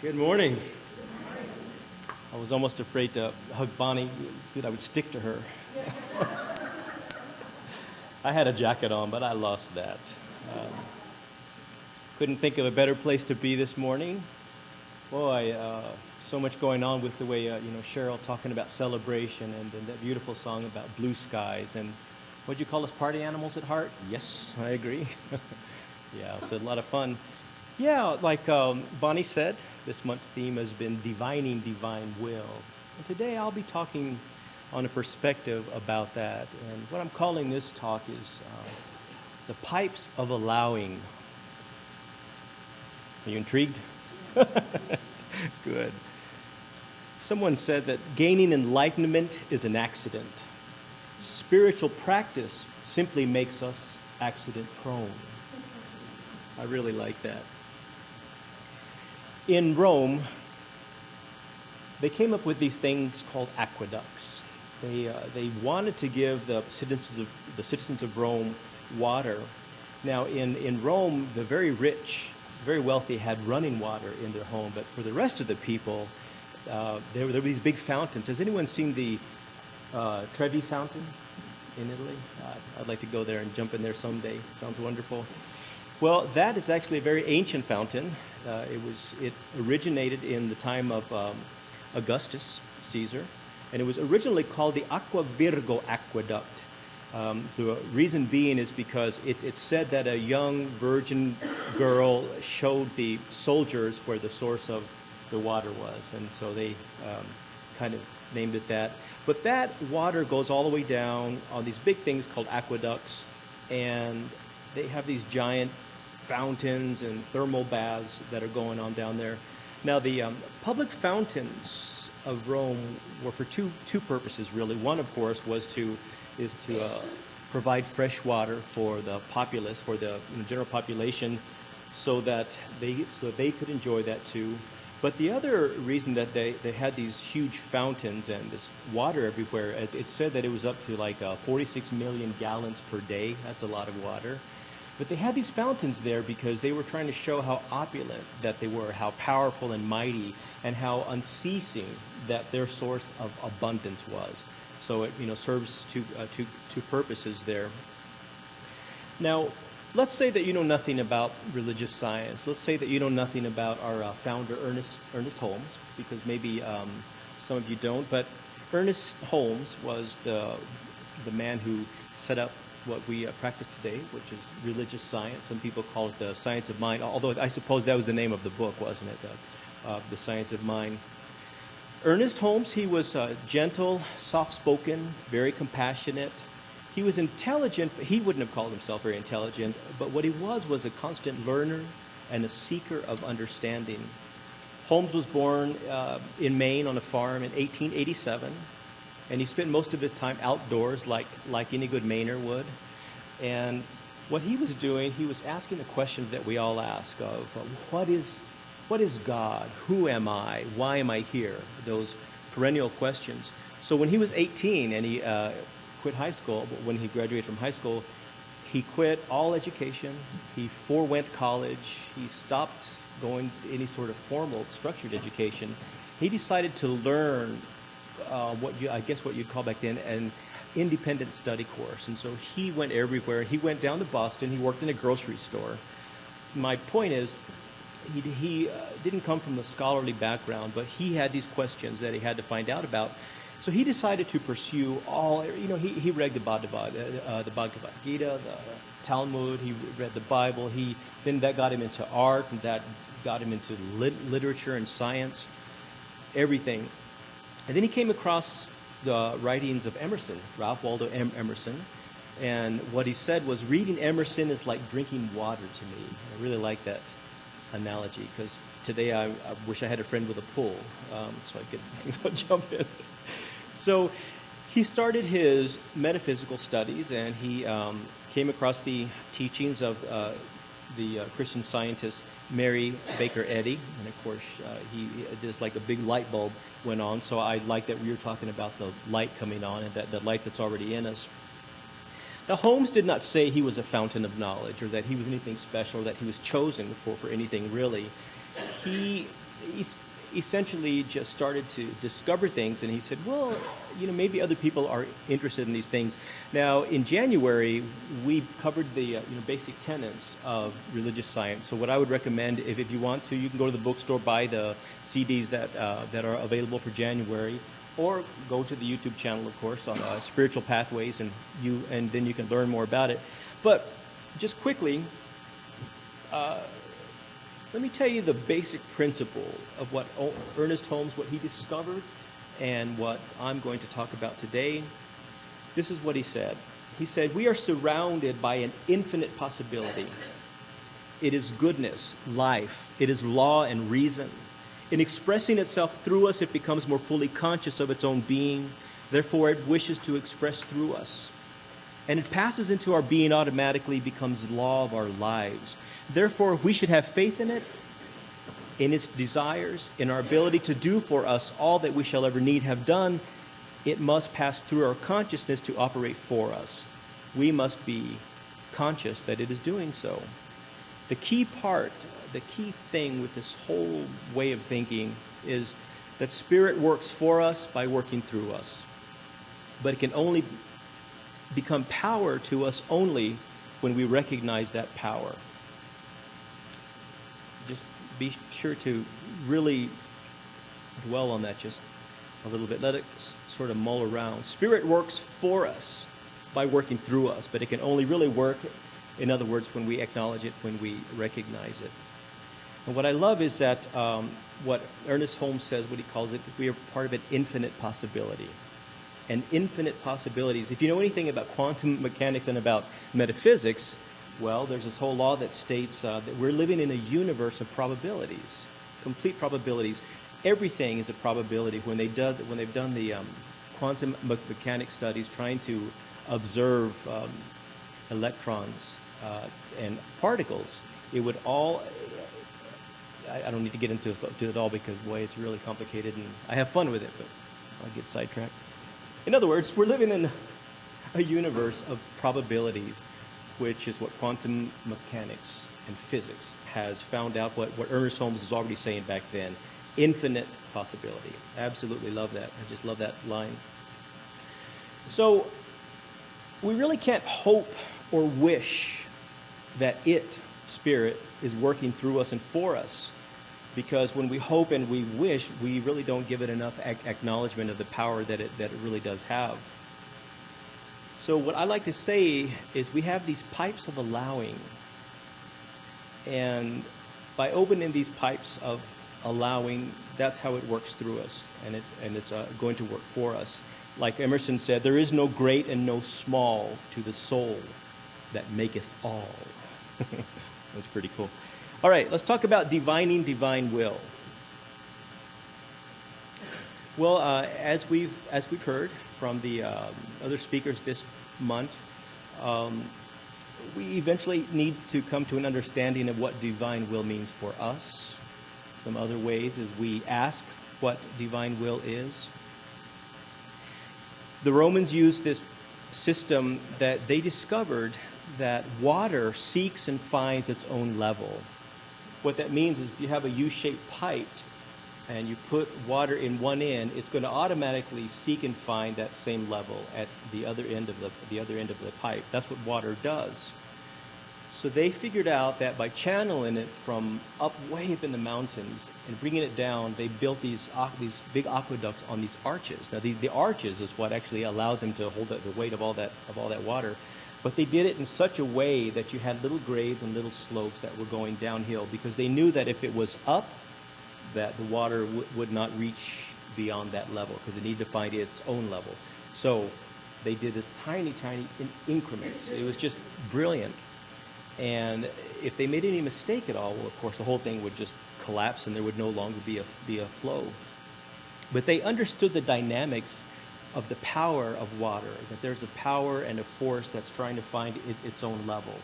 Good morning. I was almost afraid to hug Bonnie, that I would stick to her. I had a jacket on, but I lost that. Um, couldn't think of a better place to be this morning. Boy, so much going on with the way, Cheryl talking about celebration and that beautiful song about blue skies. And what'd you call us, party animals at heart? Yes, I agree. Yeah, it's a lot of fun. Yeah, like Bonnie said, this month's theme has been divining divine will. And today I'll be talking on a perspective about that. And what I'm calling this talk is the pipes of allowing. Are you intrigued? Good. Someone said that gaining enlightenment is an accident. Spiritual practice simply makes us accident prone. I really like that. In Rome, they came up with these things called aqueducts. They wanted to give the citizens of Rome water. Now, in Rome, the very rich, very wealthy had running water in their home, but for the rest of the people, there were these big fountains. Has anyone seen the Trevi Fountain in Italy? I'd like to go there and jump in there someday. Sounds wonderful. Well, that is actually a very ancient fountain. It originated in the time of Augustus Caesar, and it was originally called the Aqua Virgo Aqueduct. The reason being is because it's said that a young virgin girl showed the soldiers where the source of the water was, and so they kind of named it that. But that water goes all the way down on these big things called aqueducts, and they have these giant fountains and thermal baths that are going on down there. Now, the public fountains of Rome were for two purposes, really. One, of course, is to provide fresh water for the populace, for the general population, so that they could enjoy that too. But the other reason that they had these huge fountains and this water everywhere, it's said that it was up to like 46 million gallons per day. That's a lot of water. But they had these fountains there because they were trying to show how opulent that they were, how powerful and mighty, and how unceasing that their source of abundance was. So it serves two purposes there. Now, let's say that you know nothing about religious science. Let's say that you know nothing about our founder, Ernest Holmes, because maybe some of you don't. But Ernest Holmes was the man who set up what we practice today, which is religious science. Some people call it the science of mind, although I suppose that was the name of the book, wasn't it? The science of mind. Ernest Holmes, he was gentle, soft-spoken, very compassionate. He was intelligent, but he wouldn't have called himself very intelligent, but what he was a constant learner and a seeker of understanding. Holmes was born in Maine on a farm in 1887. And he spent most of his time outdoors like any good Mainer would. And what he was doing, he was asking the questions that we all ask of, what is God? Who am I? Why am I here? Those perennial questions. So when he was 18 and he quit high school, when he graduated from high school, he quit all education. He forewent college. He stopped going to any sort of formal, structured education. He decided to learn what you'd call back then an independent study course. And so he went everywhere. He went down to Boston. He worked in a grocery store. My point is, he didn't come from a scholarly background, but he had these questions that he had to find out about. So he decided to pursue he read the Bhagavad Gita, the Talmud, he read the Bible. Then that got him into art, and that got him into literature and science, everything. And then he came across the writings of Emerson, Ralph Waldo Emerson, and what he said was, reading Emerson is like drinking water to me. I really like that analogy, because today I wish I had a friend with a pool, so I could jump in. So he started his metaphysical studies, and he came across the teachings of the Christian scientist Mary Baker Eddy, and of course there's like a big light bulb went on. So I like that we were talking about the light coming on, and that the light that's already in us. Now, Holmes did not say he was a fountain of knowledge, or that he was anything special, or that he was chosen for anything really. He essentially just started to discover things, and he said, well, maybe other people are interested in these things. Now, in January, we covered the basic tenets of religious science. So what I would recommend, if you want to, you can go to the bookstore, buy the CDs that are available for January, or go to the YouTube channel, of course, on Spiritual Pathways, and then you can learn more about it. But just quickly, let me tell you the basic principle of what Ernest Holmes, what he discovered, and what I'm going to talk about today. This is what he said. He said, we are surrounded by an infinite possibility. It is goodness, life. It is law and reason. In expressing itself through us, it becomes more fully conscious of its own being. Therefore, it wishes to express through us. And it passes into our being automatically, becomes law of our lives. Therefore, we should have faith in it, in its desires, in our ability to do for us all that we shall ever need have done. It must pass through our consciousness to operate for us. We must be conscious that it is doing so. The key thing with this whole way of thinking is that Spirit works for us by working through us. But it can only become power to us only when we recognize that power. Just be sure to really dwell on that just a little bit. Let it sort of mull around. Spirit works for us by working through us, but it can only really work, in other words, when we acknowledge it, when we recognize it. And what I love is that what Ernest Holmes says, what he calls it, we are part of an infinite possibility. And infinite possibilities. If you know anything about quantum mechanics and about metaphysics, well, there's this whole law that states that we're living in a universe of probabilities, complete probabilities. Everything is a probability. When they've done the quantum mechanics studies trying to observe electrons and particles, it would all, I don't need to get into it all because, boy, it's really complicated, and I have fun with it, but I'll get sidetracked. In other words, we're living in a universe of probabilities, which is what quantum mechanics and physics has found out, what Ernest Holmes was already saying back then. Infinite possibility. Absolutely love that. I just love that line. So we really can't hope or wish that Spirit, is working through us and for us. Because when we hope and we wish, we really don't give it enough acknowledgement of the power that it really does have. So what I like to say is we have these pipes of allowing. And by opening these pipes of allowing, that's how it works through us. And it's going to work for us. Like Emerson said, there is no great and no small to the soul that maketh all. That's pretty cool. All right, let's talk about divining divine will. Well, as we've heard from the other speakers this month, we eventually need to come to an understanding of what divine will means for us. Some other ways is we ask what divine will is. The Romans used this system that they discovered that water seeks and finds its own level. What that means is if you have a U-shaped pipe and you put water in one end, it's going to automatically seek and find that same level at the other end of the pipe. That's what water does. So they figured out that by channeling it from way up in the mountains and bringing it down, they built these big aqueducts on these arches. Now the arches is what actually allowed them to hold the weight of all that water. But they did it in such a way that you had little grades and little slopes that were going downhill, because they knew that if it was up, that the water would not reach beyond that level, because it needed to find its own level. So they did this tiny increments. It was just brilliant. And if they made any mistake at all, well, of course, the whole thing would just collapse and there would no longer be a flow. But they understood the dynamics of the power of water, that there's a power and a force that's trying to find its own level.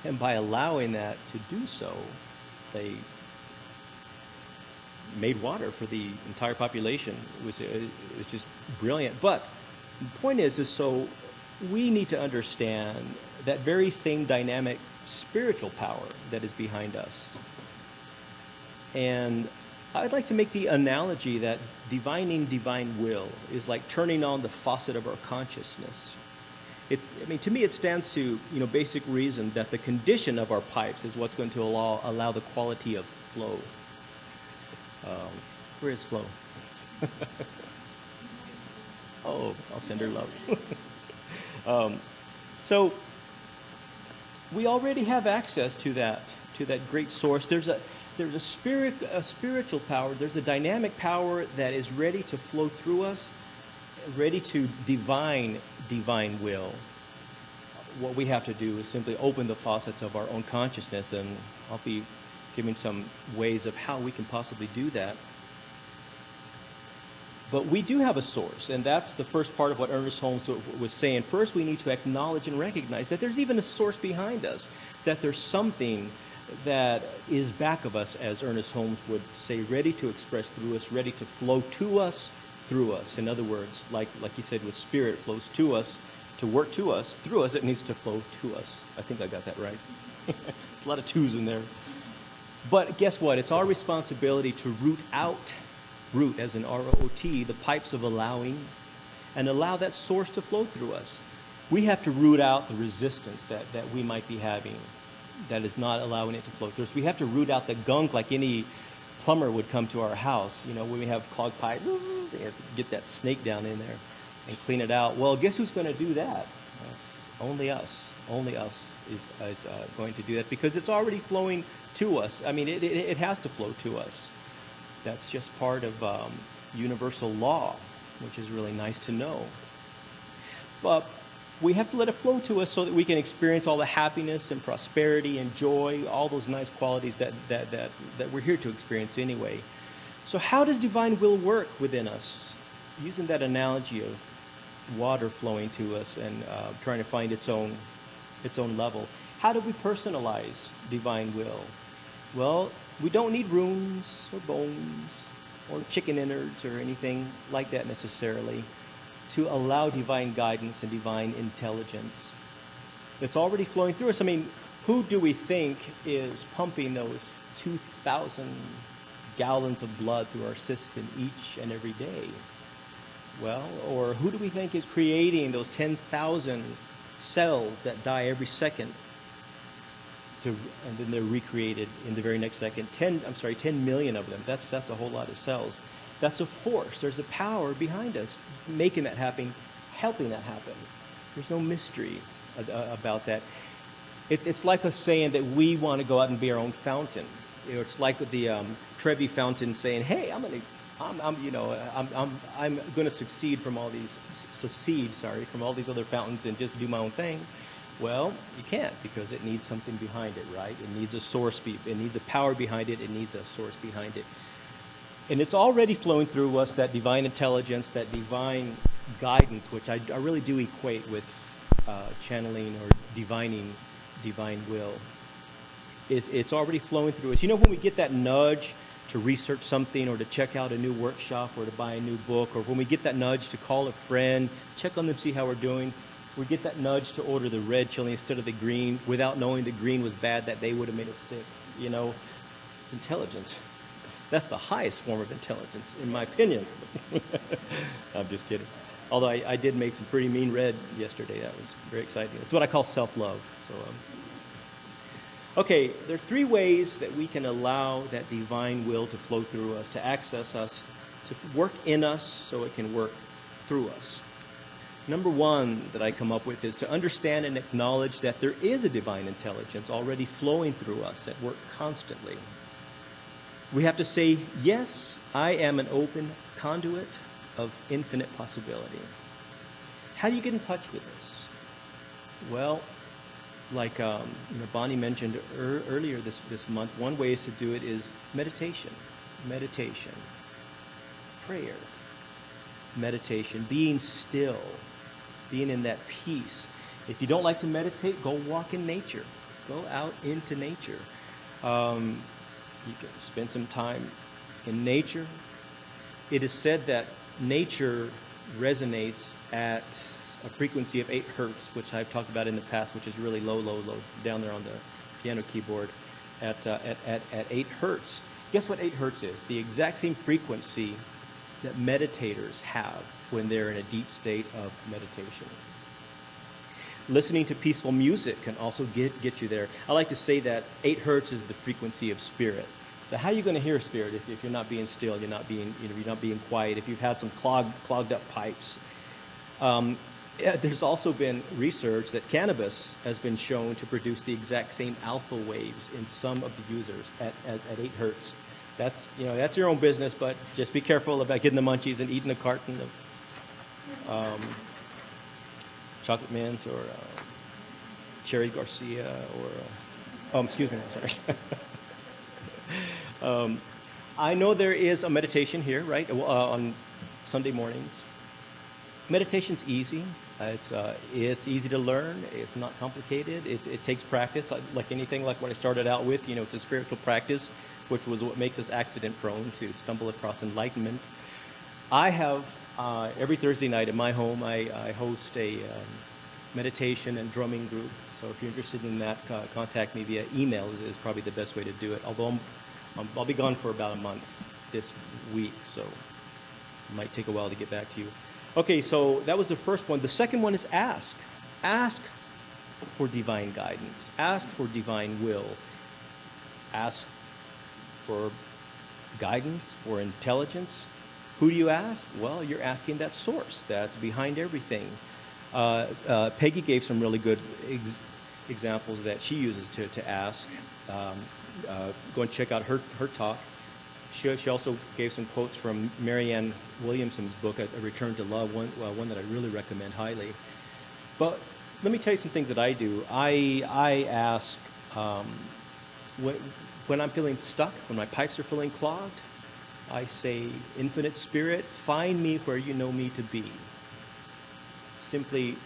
And by allowing that to do so, they made water for the entire population. It was just brilliant. But the point is so we need to understand that very same dynamic spiritual power that is behind us. And I'd like to make the analogy that divining divine will is like turning on the faucet of our consciousness. To me, it stands to, basic reason that the condition of our pipes is what's going to allow the quality of flow. Where is Flo? Oh, I'll send her love. So we already have access to that great source. There's a spiritual power. There's a dynamic power that is ready to flow through us, ready to divine will. What we have to do is simply open the faucets of our own consciousness, and I'll be giving some ways of how we can possibly do that. But we do have a source, and that's the first part of what Ernest Holmes was saying. First, we need to acknowledge and recognize that there's even a source behind us, that there's something that is back of us, as Ernest Holmes would say, ready to express through us, ready to flow to us, through us. In other words, like he said, with spirit flows to us, to work to us, through us, it needs to flow to us. I think I got that right. There's a lot of twos in there. But guess what? It's our responsibility to root as in R-O-O-T, the pipes of allowing, and allow that source to flow through us. We have to root out the resistance that we might be having that is not allowing it to flow through us. We have to root out the gunk like any plumber would come to our house. When we have clogged pipes, they have to get that snake down in there and clean it out. Well, guess who's going to do that? Only us. Only us is going to do that, because it's already flowing to us. It has to flow to us. That's just part of universal law, which is really nice to know. But we have to let it flow to us so that we can experience all the happiness and prosperity and joy, all those nice qualities that we're here to experience anyway. So how does divine will work within us? Using that analogy of water flowing to us and trying to find its own level. How do we personalize divine will? Well, we don't need runes or bones or chicken innards or anything like that necessarily to allow divine guidance and divine intelligence. It's already flowing through us. Who do we think is pumping those 2,000 gallons of blood through our system each and every day? Well, or who do we think is creating those 10,000 cells that die every second? And then they're recreated in the very next second. 10 million of them. That's a whole lot of cells. That's a force. There's a power behind us making that happen, helping that happen. There's no mystery about that. It's like us saying that we want to go out and be our own fountain. It's like the Trevi fountain saying, "Hey, I'm going to succeed from all these other fountains and just do my own thing." Well, you can't, because it needs something behind it, right? It needs a source. It needs a power behind it. It needs a source behind it. And it's already flowing through us, that divine intelligence, that divine guidance, which I really do equate with channeling or divining divine will. It's already flowing through us. When we get that nudge to research something or to check out a new workshop or to buy a new book, or when we get that nudge to call a friend, check on them, see how we're doing, we get that nudge to order the red chili instead of the green without knowing the green was bad that day would have made us sick. It's intelligence. That's the highest form of intelligence, in my opinion. I'm just kidding. Although I did make some pretty mean red yesterday. That was very exciting. It's what I call self-love. Okay, there are 3 ways that we can allow that divine will to flow through us, to access us, to work in us so it can work through us. Number 1 that I come up with is to understand and acknowledge that there is a divine intelligence already flowing through us at work constantly. We have to say, yes, I am an open conduit of infinite possibility. How do you get in touch with this? Well, like Bonnie mentioned earlier this month, one way is to do it is meditation, prayer, meditation, being still, being in that peace. If you don't like to meditate, go walk in nature. Go out into nature. You can spend some time in nature. It is said that nature resonates at a frequency of 8 hertz, which I've talked about in the past, which is really low, down there on the piano keyboard, at 8 hertz. Guess what 8 hertz is? The exact same frequency that meditators have when they're in a deep state of meditation. Listening to peaceful music can also get you there. I like to say that 8 hertz is the frequency of spirit. So how are you going to hear spirit if you're not being still, you're not being quiet, if you've had some clogged up pipes? There's also been research that cannabis has been shown to produce the exact same alpha waves in some of the users at 8 hertz. That's your own business, but just be careful about getting the munchies and eating a carton of chocolate mint or cherry Garcia or excuse me, sorry. I know there is a meditation here, right, on Sunday mornings. Meditation's easy. It's easy to learn. It's not complicated. It takes practice, like anything, like what I started out with. It's a spiritual practice, which was what makes us accident-prone to stumble across enlightenment. I have, every Thursday night at my home, I host a meditation and drumming group. So if you're interested in that, contact me via email is probably the best way to do it. Although I'll be gone for about a month this week, so it might take a while to get back to you. Okay, so that was the first one. The second one is ask. Ask for divine guidance. Ask for divine will. Ask for guidance, for intelligence. Who do you ask? Well, you're asking that source that's behind everything. Peggy gave some really good examples that she uses to ask. Go and check out her talk. She also gave some quotes from Marianne Williamson's book, A Return to Love, one that I really recommend highly. But let me tell you some things that I do. I ask when I'm feeling stuck, when my pipes are feeling clogged, I say, Infinite Spirit, find me where you know me to be. Simply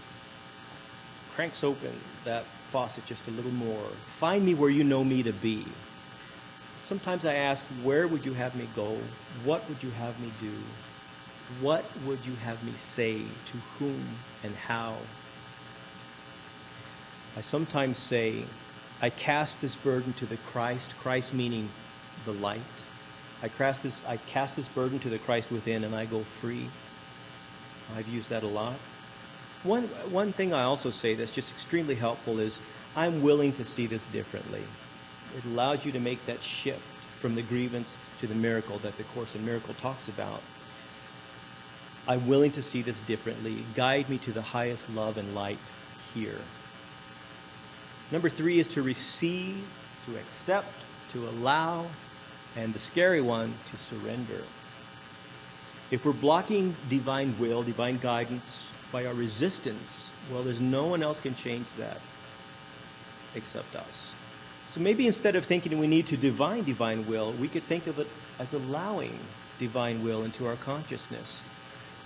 cranks open that faucet just a little more. Find me where you know me to be. Sometimes I ask, where would you have me go? What would you have me do? What would you have me say? To whom and how? I sometimes say, I cast this burden to the Christ, Christ meaning the light. I cast this burden to the Christ within, and I go free. I've used that a lot. One thing I also say that's just extremely helpful is, I'm willing to see this differently. It allows you to make that shift from the grievance to the miracle that the Course in Miracles talks about. I'm willing to see this differently. Guide me to the highest love and light here. Number 3 is to receive, to accept, to allow, and the scary one, to surrender. If we're blocking divine will, divine guidance by our resistance, well, there's no one else can change that except us. So maybe instead of thinking we need to divine will, we could think of it as allowing divine will into our consciousness,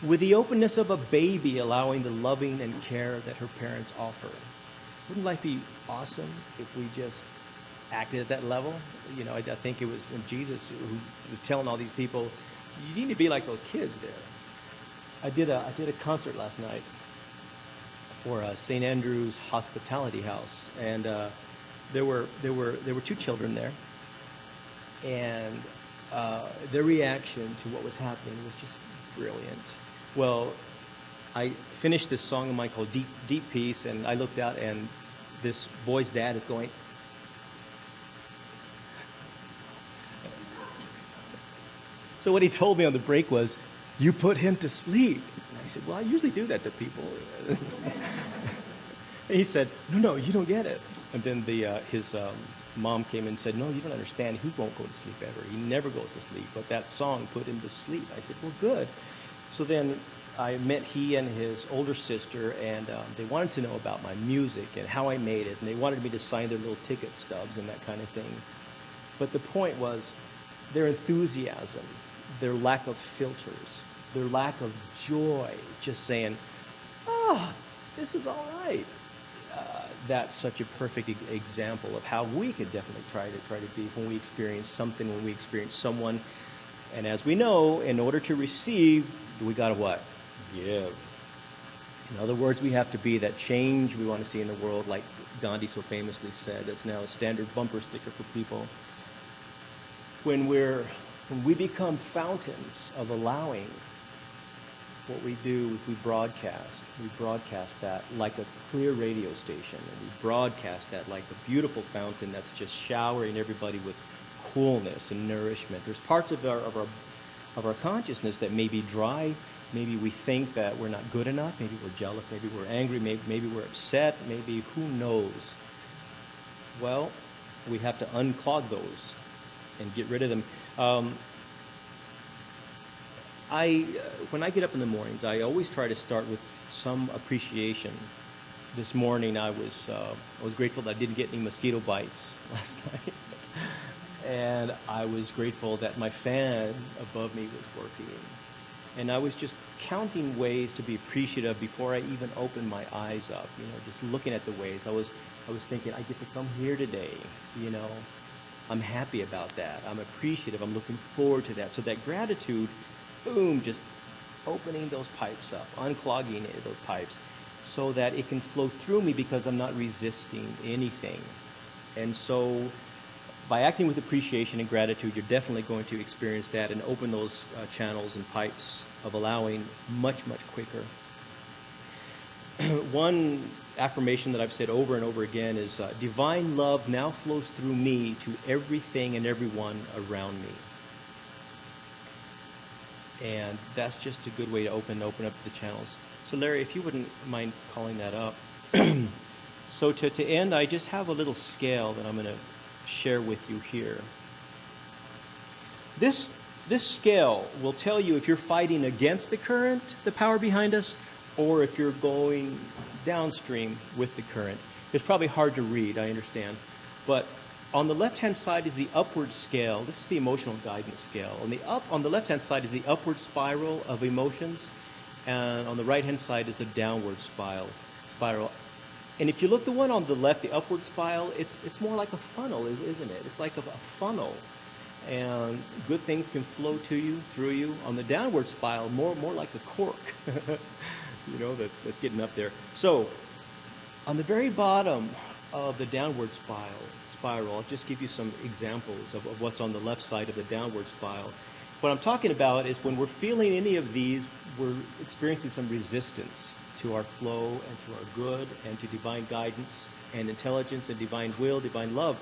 with the openness of a baby allowing the loving and care that her parents offer. Wouldn't life be awesome if we just acted at that level? I think it was Jesus who was telling all these people, you need to be like those kids there. I did a concert last night for St. Andrew's Hospitality House, and there were 2 children there, and their reaction to what was happening was just brilliant. Well, I finished this song of mine called Deep Peace, and I looked out, and this boy's dad is going. So what he told me on the break was, you put him to sleep. And I said, well, I usually do that to people. And he said, no, you don't get it. And then his mom came and said, no, you don't understand. He won't go to sleep ever. He never goes to sleep. But that song put him to sleep. I said, well, good. So then I met he and his older sister, and they wanted to know about my music and how I made it. And they wanted me to sign their little ticket stubs and that kind of thing. But the point was their enthusiasm, their lack of filters, their lack of joy, just saying, this is all right. That's such a perfect example of how we could definitely try to be when we experience something, when we experience someone. And as we know, in order to receive, we got to what? Give. In other words, we have to be that change we want to see in the world, like Gandhi so famously said. That's now a standard bumper sticker for people. when we become fountains of allowing, what we do is we broadcast that like a clear radio station, and we broadcast that like a beautiful fountain that's just showering everybody with coolness and nourishment. There's parts of our consciousness that may be dry. Maybe we think that we're not good enough. Maybe we're jealous. Maybe we're angry. Maybe we're upset. Maybe who knows. Well, we have to unclog those and get rid of them. When I get up in the mornings, I always try to start with some appreciation. This morning, I was grateful that I didn't get any mosquito bites last night, and I was grateful that my fan above me was working, and I was just counting ways to be appreciative before I even opened my eyes up. Just looking at the ways. I was thinking, I get to come here today. I'm happy about that. I'm appreciative. I'm looking forward to that. So that gratitude, boom, just opening those pipes up, unclogging those pipes so that it can flow through me because I'm not resisting anything. And so by acting with appreciation and gratitude, you're definitely going to experience that and open those channels and pipes of allowing much, much quicker. One affirmation that I've said over and over again is, divine love now flows through me to everything and everyone around me. And that's just a good way to open up the channels. So Larry, if you wouldn't mind calling that up. So to end, I just have a little scale that I'm going to share with you here. This scale will tell you if you're fighting against the current, the power behind us, or if you're going downstream with the current. It's probably hard to read, I understand. But on the left-hand side is the upward scale. This is the emotional guidance scale. On the left-hand side is the upward spiral of emotions, and on the right-hand side is the downward spiral. And if you look the one on the left, the upward spiral, it's more like a funnel, isn't it? It's like a funnel. And good things can flow to you, through you. On the downward spiral, more like a cork. That's getting up there. So, on the very bottom of the downward spiral, I'll just give you some examples of what's on the left side of the downward spiral. What I'm talking about is when we're feeling any of these, we're experiencing some resistance to our flow and to our good and to divine guidance and intelligence and divine will, divine love.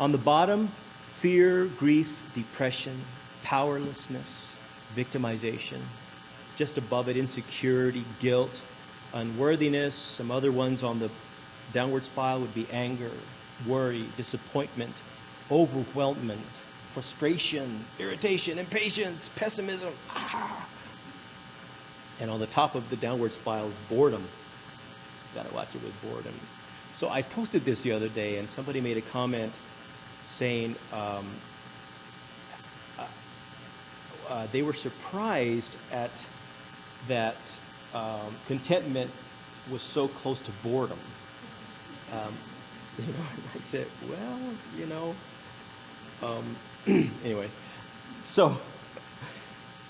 On the bottom, fear, grief, depression, powerlessness, victimization. Just above it, insecurity, guilt, unworthiness. Some other ones on the downward spiral would be anger, worry, disappointment, overwhelmment, frustration, irritation, impatience, pessimism. And on the top of the downward spiral is boredom. Gotta watch it with boredom. So I posted this the other day, and somebody made a comment saying they were surprised at that contentment was so close to boredom. I said, anyway. So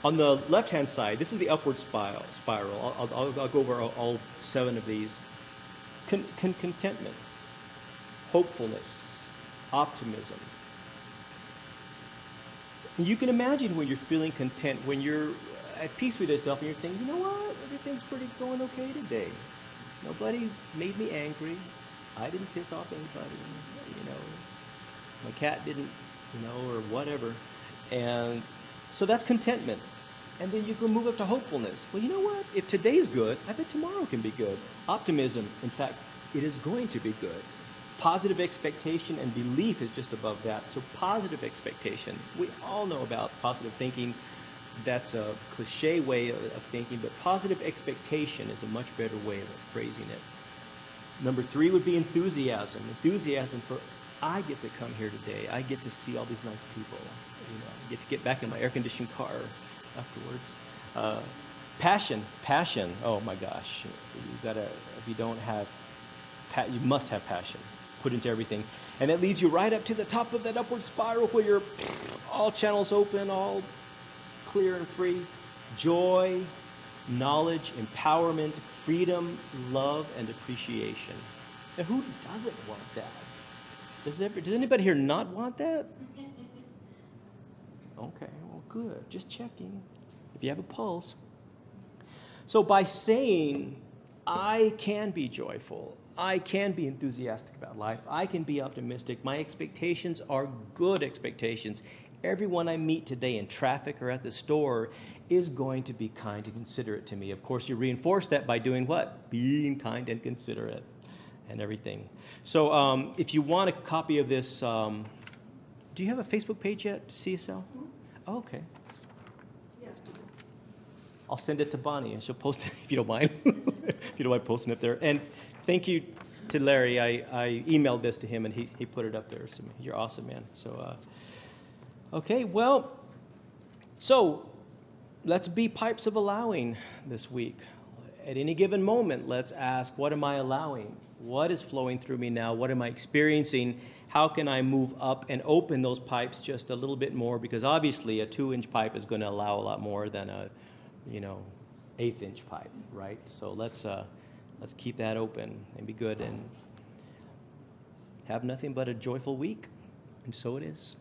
on the left-hand side, this is the upward spiral. I'll go over all 7 of these. Contentment, hopefulness, optimism. And you can imagine when you're feeling content, when you're at peace with yourself and you're thinking, you know what, everything's going okay today. Nobody made me angry. I didn't piss off anybody. My cat didn't, or whatever. And so that's contentment. And then you can move up to hopefulness. Well, you know what? If today's good, I bet tomorrow can be good. Optimism, in fact, it is going to be good. Positive expectation and belief is just above that. So positive expectation. We all know about positive thinking. That's a cliche way of thinking, but positive expectation is a much better way of phrasing it. Number 3 would be enthusiasm. Enthusiasm for, I get to come here today. I get to see all these nice people. I get to get back in my air-conditioned car afterwards. Passion. Oh my gosh, if you don't have, you must have passion put into everything, and that leads you right up to the top of that upward spiral where you're all channels open, all clear and free. Joy, knowledge, empowerment, freedom, love, and appreciation. Now, who doesn't want that? Does anybody here not want that? Okay, well, good. Just checking if you have a pulse. So by saying, I can be joyful, I can be enthusiastic about life, I can be optimistic, my expectations are good expectations. Everyone I meet today in traffic or at the store is going to be kind and considerate to me. Of course, you reinforce that by doing what? Being kind and considerate and everything. So if you want a copy of this, do you have a Facebook page yet, CSL? Oh, okay. Yeah. I'll send it to Bonnie, and she'll post it if you don't mind. If you don't mind posting it there. And thank you to Larry. I emailed this to him, and he put it up there. So you're awesome, man. So, okay, well, so let's be pipes of allowing this week. At any given moment, let's ask, what am I allowing? What is flowing through me now? What am I experiencing? How can I move up and open those pipes just a little bit more? Because obviously a 2-inch pipe is going to allow a lot more than a, 1/8-inch pipe, right? So let's keep that open and be good and have nothing but a joyful week. And so it is.